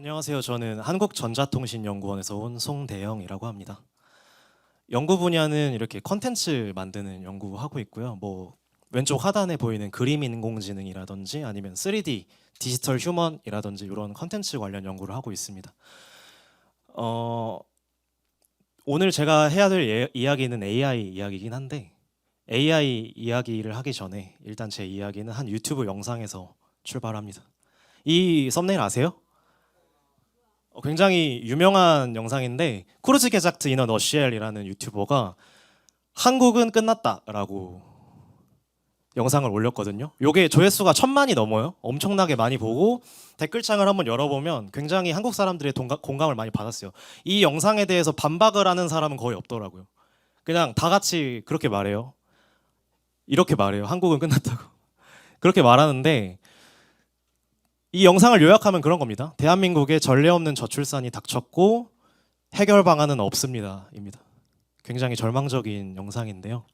안녕하세요. 저는 한국전자통신연구원에서 온 송대영이라고 합니다. 연구 분야는 이렇게 컨텐츠 만드는 연구하고 있고요. 뭐 왼쪽 하단에 보이는 그림 인공지능이라든지 아니면 3D 디지털 휴먼이라든지 이런 컨텐츠 관련 연구를 하고 있습니다. 어, 오늘 제가 해야 될 이야기는 AI 이야기이긴 한데 AI 이야기를 하기 전에 일단 제 이야기는 한 유튜브 영상에서 출발합니다. 이 썸네일 아세요? 굉장히 유명한 영상인데 쿠르즈 게작트 이너 너시엘이라는 유튜버가 한국은 끝났다라고 영상을 올렸거든요. 요게 조회수가 1000만이 넘어요. 엄청나게 많이 보고 댓글창을 한번 열어보면 굉장히 한국 사람들의 공감을 많이 받았어요. 이 영상에 대해서 반박을 하는 사람은 거의 없더라고요. 그냥 다 같이 그렇게 말해요. 이렇게 말해요. 한국은 끝났다고. 그렇게 말하는데 이 영상을 요약하면 그런 겁니다. 대한민국에 전례 없는 저출산이 닥쳤고 해결 방안은 없습니다.입니다. 굉장히 절망적인 영상인데요.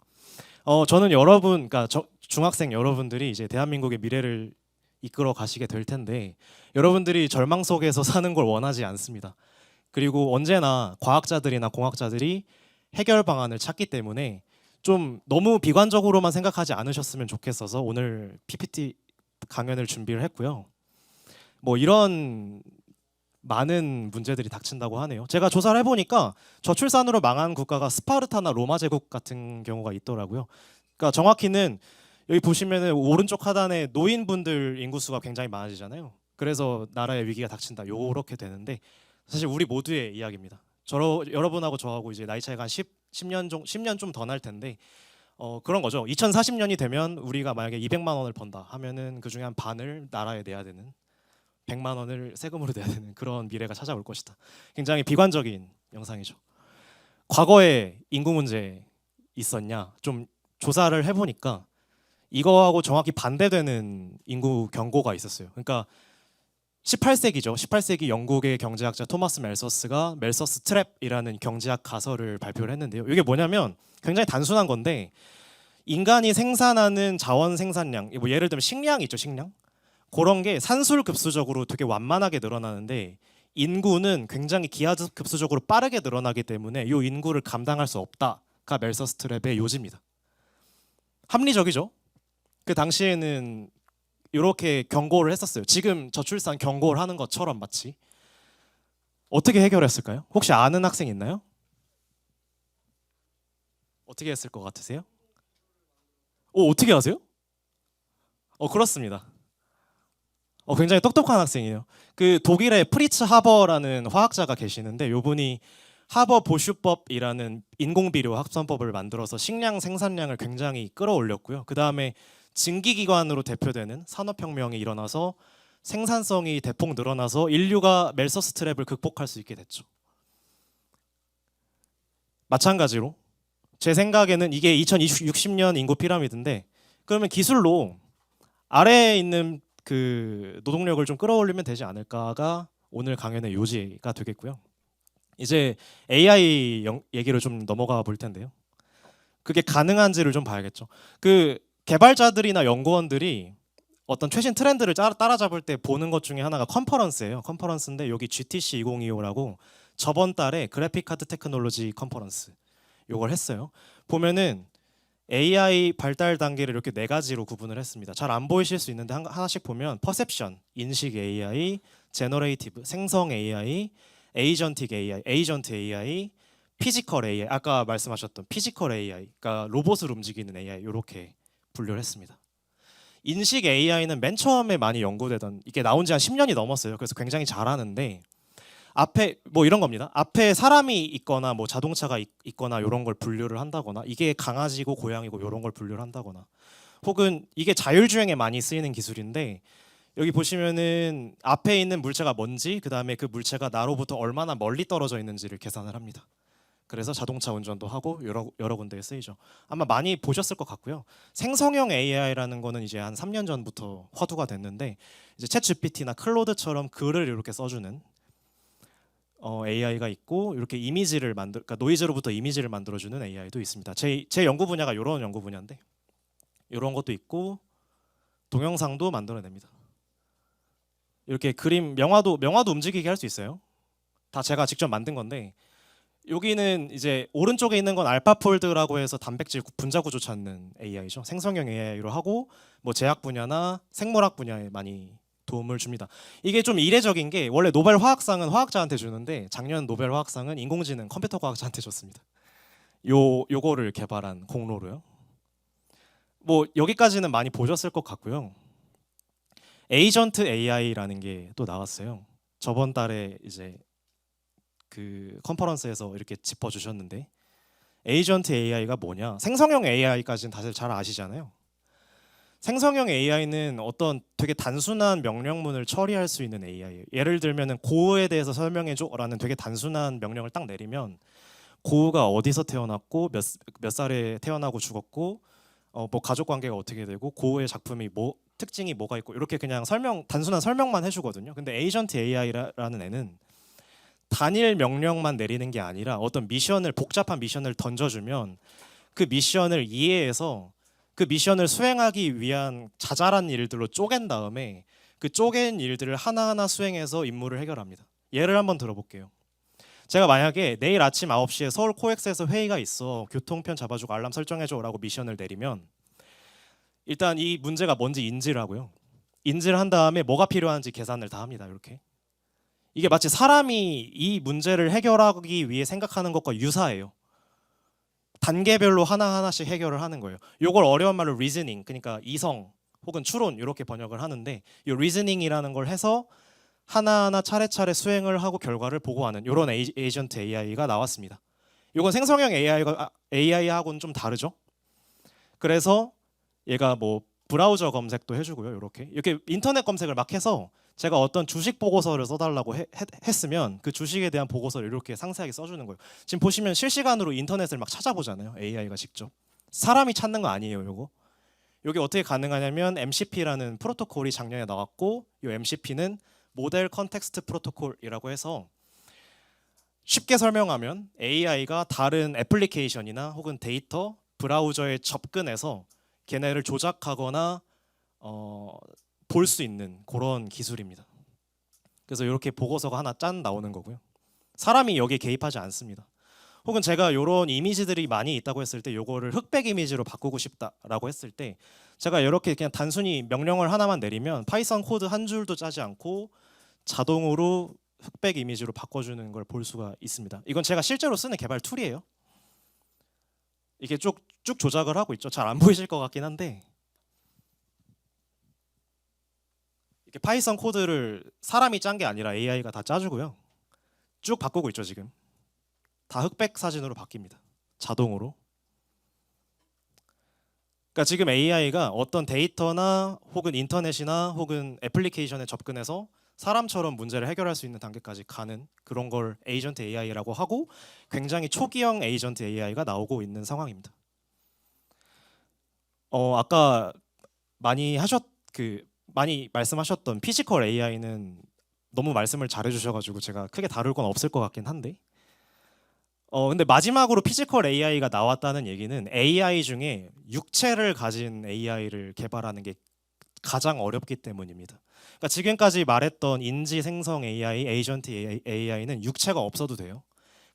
저는 여러분, 그러니까 중학생 여러분들이 이제 대한민국의 미래를 이끌어 가시게 될 텐데 여러분들이 절망 속에서 사는 걸 원하지 않습니다. 그리고 언제나 과학자들이나 공학자들이 해결 방안을 찾기 때문에 좀 너무 비관적으로만 생각하지 않으셨으면 좋겠어서 오늘 PPT 강연을 준비를 했고요. 뭐 이런 많은 문제들이 닥친다고 하네요. 제가 조사를 해보니까 저출산으로 망한 국가가 스파르타나 로마 제국 같은 경우가 있더라고요. 그러니까 정확히는 여기 보시면은 오른쪽 하단에 노인분들 인구수가 굉장히 많아지잖아요. 그래서 나라의 위기가 닥친다. 요렇게 되는데 사실 우리 모두의 이야기입니다. 여러분하고 저하고 이제 나이 차이가 한 10년 좀 더 날 텐데 그런 거죠. 2040년이 되면 우리가 만약에 200만 원을 번다 하면은 그 중에 한 반을 나라에 내야 되는 100만 원을 세금으로 내야 되는 그런 미래가 찾아올 것이다. 굉장히 비관적인 영상이죠. 과거에 인구 문제 있었냐? 좀 조사를 해보니까 이거하고 정확히 반대되는 인구 경고가 있었어요. 그러니까 18세기죠. 18세기 영국의 경제학자 토마스 멜서스가 멜서스 트랩이라는 경제학 가설을 발표를 했는데요. 이게 뭐냐면 굉장히 단순한 건데 인간이 생산하는 자원 생산량, 뭐 예를 들면 식량이 있죠, 식량. 그런 게 산술급수적으로 되게 완만하게 늘어나는데 인구는 굉장히 기하급수적으로 빠르게 늘어나기 때문에 이 인구를 감당할 수 없다가 멜서스 트랩의 요지입니다. 합리적이죠? 그 당시에는 이렇게 경고를 했었어요. 지금 저출산 경고를 하는 것처럼 마치. 어떻게 해결했을까요? 혹시 아는 학생 있나요? 어떻게 했을 것 같으세요? 어떻게 아세요? 그렇습니다. 굉장히 똑똑한 학생이에요. 그 독일의 프리츠 하버라는 화학자가 계시는데 이분이 하버 보슈법이라는 인공비료 합성법을 만들어서 식량 생산량을 굉장히 끌어올렸고요. 그 다음에 증기기관으로 대표되는 산업혁명이 일어나서 생산성이 대폭 늘어나서 인류가 멜서스 트랩을 극복할 수 있게 됐죠. 마찬가지로 제 생각에는 이게 2060년 인구 피라미드인데 그러면 기술로 아래에 있는 그 노동력을 좀 끌어올리면 되지 않을까가 오늘 강연의 요지가 되겠고요. 이제 AI 얘기를 좀 넘어가 볼 텐데요. 그게 가능한지를 좀 봐야겠죠. 그 개발자들이나 연구원들이 어떤 최신 트렌드를 따라잡을 때 보는 것 중에 하나가 컨퍼런스예요. 컨퍼런스인데 여기 GTC 2025라고 저번 달에 그래픽 카드 테크놀로지 컨퍼런스 요걸 했어요. 보면은 AI 발달 단계를 이렇게 네 가지로 구분을 했습니다. 잘 안 보이실 수 있는데 하나씩 보면 퍼셉션, 인식 AI, 제너레이티브, 생성 AI, 에이전틱 AI, 에이전트 AI, 피지컬 AI, 아까 말씀하셨던 피지컬 AI, 그러니까 로봇을 움직이는 AI 이렇게 분류를 했습니다. 인식 AI는 맨 처음에 많이 연구되던 이게 나온 지 한 10년이 넘었어요. 그래서 굉장히 잘하는데 앞에 뭐 이런 겁니다. 앞에 사람이 있거나 뭐 자동차가 있거나 이런 걸 분류를 한다거나 이게 강아지고 고양이고 이런 걸 분류를 한다거나 혹은 이게 자율주행에 많이 쓰이는 기술인데 여기 보시면은 앞에 있는 물체가 뭔지 그다음에 그 물체가 나로부터 얼마나 멀리 떨어져 있는지를 계산을 합니다. 그래서 자동차 운전도 하고 여러 군데에 쓰이죠. 아마 많이 보셨을 것 같고요. 생성형 AI라는 거는 이제 한 3년 전부터 화두가 됐는데 이제 챗 GPT나 클로드처럼 글을 이렇게 써주는 AI가 있고 이렇게 이미지를 그러니까 노이즈로부터 이미지를 만들어주는 AI도 있습니다. 제 연구 분야가 이런 연구 분야인데 이런 것도 있고 동영상도 만들어냅니다. 이렇게 그림 명화도 움직이게 할 수 있어요. 다 제가 직접 만든 건데 여기는 이제 오른쪽에 있는 건 알파폴드라고 해서 단백질 분자 구조 찾는 AI죠. 생성형 AI로 하고 뭐 제약 분야나 생물학 분야에 많이 도움을 줍니다. 이게 좀 이례적인 게 원래 노벨 화학상은 화학자한테 주는데 작년 노벨 화학상은 인공지능 컴퓨터 과학자한테 줬습니다. 요거를 개발한 공로로요. 뭐 여기까지는 많이 보셨을 것 같고요. 에이전트 AI라는 게 또 나왔어요. 저번 달에 이제 그 컨퍼런스에서 이렇게 짚어주셨는데 에이전트 AI가 뭐냐? 생성형 AI까지는 다들 잘 아시잖아요. 생성형 AI는 어떤 되게 단순한 명령문을 처리할 수 있는 AI예요. 예를 들면은 고우에 대해서 설명해줘라는 되게 단순한 명령을 딱 내리면 고우가 어디서 태어났고 몇 살에 태어나고 죽었고 뭐 가족 관계가 어떻게 되고 고우의 작품이 뭐 특징이 뭐가 있고 이렇게 그냥 단순한 설명만 해주거든요. 근데 에이전트 AI라는 애는 단일 명령만 내리는 게 아니라 어떤 복잡한 미션을 던져주면 그 미션을 이해해서 그 미션을 수행하기 위한 자잘한 일들로 쪼갠 다음에 그 쪼갠 일들을 하나하나 수행해서 임무를 해결합니다. 예를 한번 들어볼게요. 제가 만약에 내일 아침 9시에 서울 코엑스에서 회의가 있어. 교통편 잡아주고 알람 설정해줘라고 미션을 내리면 일단 이 문제가 뭔지 인지를 하고요. 인지를 한 다음에 뭐가 필요한지 계산을 다 합니다. 이렇게. 이게 마치 사람이 이 문제를 해결하기 위해 생각하는 것과 유사해요. 단계별로 하나하나씩 해결을 하는 거예요. 이걸 어려운 말로 리즈닝, 그러니까 이성 혹은 추론 이렇게 번역을 하는데 이 리즈닝이라는 걸 해서 하나하나 차례차례 수행을 하고 결과를 보고하는 이런 에이전트 AI가 나왔습니다. 이건 생성형 AI하고는 좀 다르죠. 그래서 얘가 뭐 브라우저 검색도 해주고요. 이렇게 인터넷 검색을 막 해서 제가 어떤 주식 보고서를 써달라고 했으면 그 주식에 대한 보고서를 이렇게 상세하게 써주는 거예요. 지금 보시면 실시간으로 인터넷을 막 찾아보잖아요. AI가 직접. 사람이 찾는 거 아니에요. 요게 어떻게 가능하냐면 MCP라는 프로토콜이 작년에 나왔고 이 MCP는 모델 컨텍스트 프로토콜이라고 해서 쉽게 설명하면 AI가 다른 애플리케이션이나 혹은 데이터 브라우저에 접근해서 걔네를 조작하거나 볼 수 있는 그런 기술입니다. 그래서 이렇게 보고서가 하나 짠 나오는 거고요. 사람이 여기에 개입하지 않습니다. 혹은 제가 이런 이미지들이 많이 있다고 했을 때 이거를 흑백 이미지로 바꾸고 싶다라고 했을 때 제가 이렇게 그냥 단순히 명령을 하나만 내리면 파이썬 코드 한 줄도 짜지 않고 자동으로 흑백 이미지로 바꿔주는 걸 볼 수가 있습니다. 이건 제가 실제로 쓰는 개발 툴이에요. 이게 쭉 조작을 하고 있죠. 잘 안 보이실 것 같긴 한데 이렇게 파이썬 코드를 사람이 짠 게 아니라 AI가 다 짜주고요. 쭉 바꾸고 있죠. 지금 다 흑백 사진으로 바뀝니다. 자동으로. 그러니까 지금 AI가 어떤 데이터나 혹은 인터넷이나 혹은 애플리케이션에 접근해서 사람처럼 문제를 해결할 수 있는 단계까지 가는 그런 걸 에이전트 AI라고 하고 굉장히 초기형 에이전트 AI가 나오고 있는 상황입니다. 아까 많이 말씀하셨던 피지컬 AI는 너무 말씀을 잘해주셔가지고 제가 크게 다룰 건 없을 것 같긴 한데 근데 마지막으로 피지컬 AI가 나왔다는 얘기는 AI 중에 육체를 가진 AI를 개발하는 게 가장 어렵기 때문입니다. 그러니까 지금까지 말했던 인지 생성 AI, 에이전트 AI는 육체가 없어도 돼요.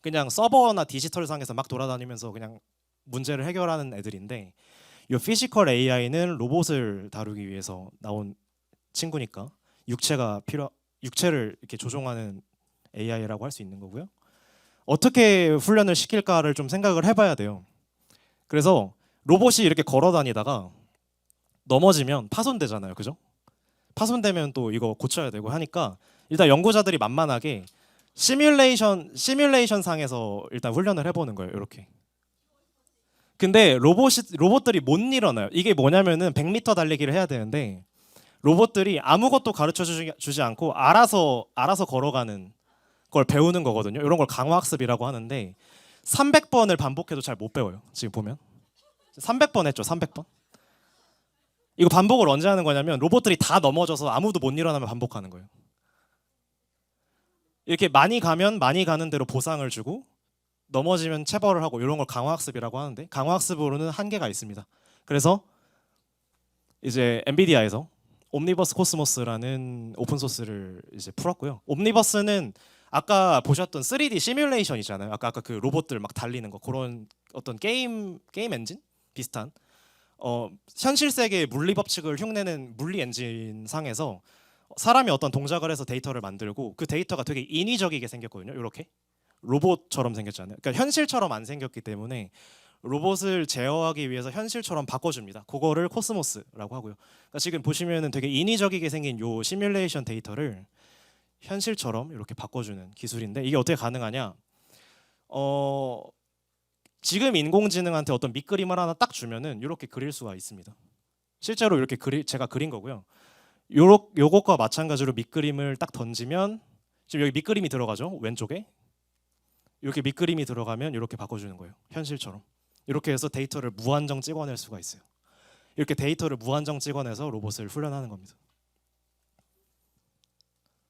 그냥 서버나 디지털 상에서 막 돌아다니면서 그냥 문제를 해결하는 애들인데 이 피지컬 AI는 로봇을 다루기 위해서 나온 친구니까 육체를 이렇게 조종하는 AI라고 할 수 있는 거고요. 어떻게 훈련을 시킬까를 좀 생각을 해봐야 돼요. 그래서 로봇이 이렇게 걸어 다니다가 넘어지면 파손되잖아요. 그죠? 파손되면 또 이거 고쳐야 되고 하니까 일단 연구자들이 만만하게 시뮬레이션 상에서 일단 훈련을 해보는 거예요. 이렇게. 근데 로봇들이 못 일어나요. 이게 뭐냐면은 100m 달리기를 해야 되는데 로봇들이 아무것도 가르쳐 주지 않고 알아서 걸어가는 걸 배우는 거거든요. 이런 걸 강화학습이라고 하는데 300번을 반복해도 잘 못 배워요. 지금 보면 300번 했죠. 300번. 이거 반복을 언제 하는 거냐면 로봇들이 다 넘어져서 아무도 못 일어나면 반복하는 거예요. 이렇게 많이 가면 많이 가는 대로 보상을 주고 넘어지면 체벌을 하고 이런 걸 강화학습이라고 하는데 강화학습으로는 한계가 있습니다. 그래서 이제 엔비디아에서 옴니버스 코스모스라는 오픈 소스를 이제 풀었고요. 옴니버스는 아까 보셨던 3D 시뮬레이션이잖아요. 아까 그 로봇들 막 달리는 거 그런 어떤 게임 엔진 비슷한 현실 세계의 물리 법칙을 흉내낸 물리 엔진 상에서 사람이 어떤 동작을 해서 데이터를 만들고 그 데이터가 되게 인위적이게 생겼거든요. 이렇게 로봇처럼 생겼잖아요. 그러니까 현실처럼 안 생겼기 때문에 로봇을 제어하기 위해서 현실처럼 바꿔줍니다. 그거를 코스모스라고 하고요. 그러니까 지금 보시면은 되게 인위적이게 생긴 요 시뮬레이션 데이터를 현실처럼 이렇게 바꿔주는 기술인데 이게 어떻게 가능하냐? 지금 인공지능한테 어떤 밑그림을 하나 딱 주면은 이렇게 그릴 수가 있습니다. 실제로 이렇게 제가 그린 거고요. 요것과 마찬가지로 밑그림을 딱 던지면 지금 여기 밑그림이 들어가죠. 왼쪽에 이렇게 밑그림이 들어가면 이렇게 바꿔주는 거예요. 현실처럼. 이렇게 해서 데이터를 무한정 찍어낼 수가 있어요. 이렇게 데이터를 무한정 찍어내서 로봇을 훈련하는 겁니다.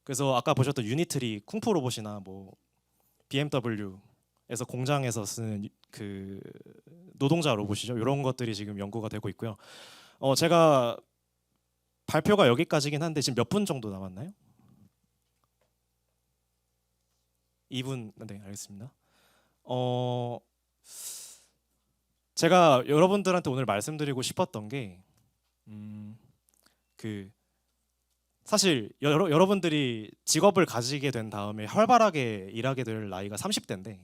그래서 아까 보셨던 유니트리 쿵푸 로봇이나 뭐 BMW에서 공장에서 쓰는 그 노동자 로봇이죠. 이런 것들이 지금 연구가 되고 있고요. 제가 발표가 여기까지긴 한데 지금 몇 분 정도 남았나요? 2분. 네, 알겠습니다. 제가 여러분들한테 오늘 말씀드리고 싶었던 게 사실 여러분들이 직업을 가지게 된 다음에 활발하게 일하게 될 나이가 30대인데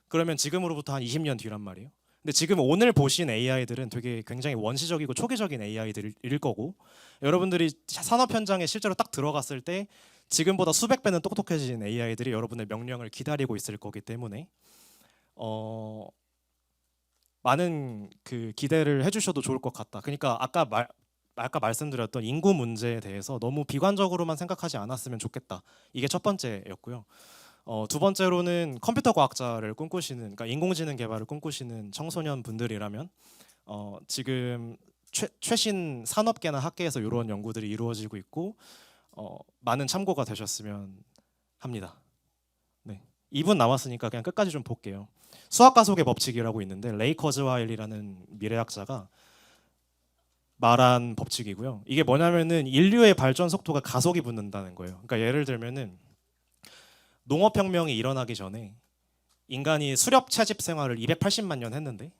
그러면 지금으로부터 한 20년 뒤란 말이에요. 근데 지금 오늘 보신 AI들은 되게 굉장히 원시적이고 초기적인 AI들일 거고 여러분들이 산업 현장에 실제로 딱 들어갔을 때 지금보다 수백 배는 똑똑해진 AI들이 여러분의 명령을 기다리고 있을 거기 때문에 많은 그 기대를 해주셔도 좋을 것 같다. 그러니까 아까 말씀드렸던 인구 문제에 대해서 너무 비관적으로만 생각하지 않았으면 좋겠다. 이게 첫 번째였고요. 두 번째로는 컴퓨터 과학자를 꿈꾸시는, 그러니까 인공지능 개발을 꿈꾸시는 청소년 분들이라면 지금 최신 산업계나 학계에서 이런 연구들이 이루어지고 있고 많은 참고가 되셨으면 합니다. 네, 2분 남았으니까 그냥 끝까지 좀 볼게요. 수학 가속의 법칙이라고 있는데 레이 커즈와일이라는 미래학자가 말한 법칙이고요. 이게 뭐냐면은 인류의 발전 속도가 가속이 붙는다는 거예요. 그러니까 예를 들면은 농업혁명이 일어나기 전에 인간이 수렵 채집 생활을 280만 년 했는데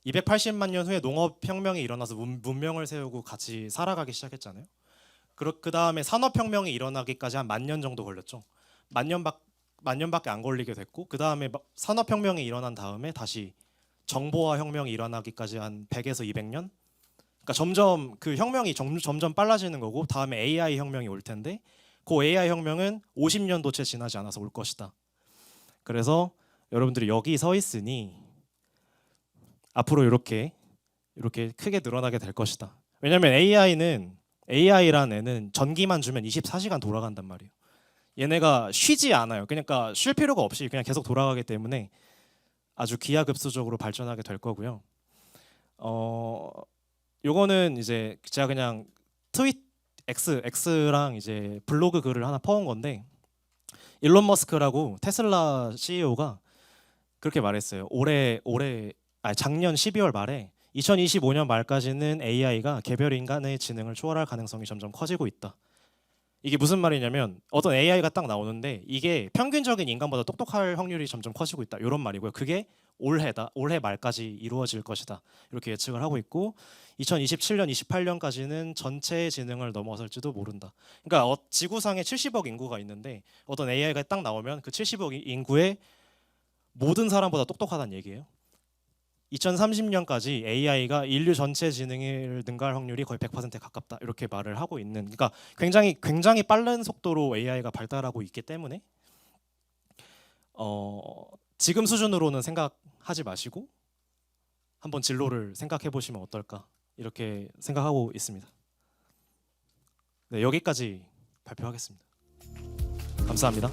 280만 년 후에 농업혁명이 일어나서 문명을 세우고 같이 살아가기 시작했잖아요. 그 다음에 산업혁명이 일어나기까지 한 10,000년 정도 걸렸죠. 만 년밖에 안 걸리게 됐고 그 다음에 산업혁명이 일어난 다음에 다시 정보화 혁명이 일어나기까지 한 100에서 200년. 그러니까 점점 그 혁명이 점점 빨라지는 거고 다음에 AI 혁명이 올 텐데 그 AI 혁명은 50년도 채 지나지 않아서 올 것이다. 그래서 여러분들이 여기 서 있으니 앞으로 이렇게 크게 늘어나게 될 것이다. 왜냐하면 AI란 애는 전기만 주면 24시간 돌아간단 말이에요. 얘네가 쉬지 않아요. 그러니까 쉴 필요가 없이 그냥 계속 돌아가기 때문에 아주 기하급수적으로 발전하게 될 거고요. 요거는 이제 제가 그냥 X랑 이제 블로그 글을 하나 퍼온 건데 일론 머스크라고 테슬라 CEO가 그렇게 말했어요. 작년 12월 말에 2025년 말까지는 AI가 개별 인간의 지능을 초월할 가능성이 점점 커지고 있다. 이게 무슨 말이냐면 어떤 AI가 딱 나오는데 이게 평균적인 인간보다 똑똑할 확률이 점점 커지고 있다. 이런 말이고요. 그게 올해 말까지 이루어질 것이다. 이렇게 예측을 하고 있고 2027년, 28년까지는 전체의 지능을 넘어설지도 모른다. 그러니까 지구상에 70억 인구가 있는데 어떤 AI가 딱 나오면 그 70억 인구의 모든 사람보다 똑똑하다는 얘기예요. 2030년까지 AI가 인류 전체 지능을 능가할 확률이 거의 100%에 가깝다. 이렇게 말을 하고 있는. 그러니까 굉장히 빠른 속도로 AI가 발달하고 있기 때문에 지금 수준으로는 생각하지 마시고 한번 진로를 생각해 보시면 어떨까 이렇게 생각하고 있습니다. 네, 여기까지 발표하겠습니다. 감사합니다.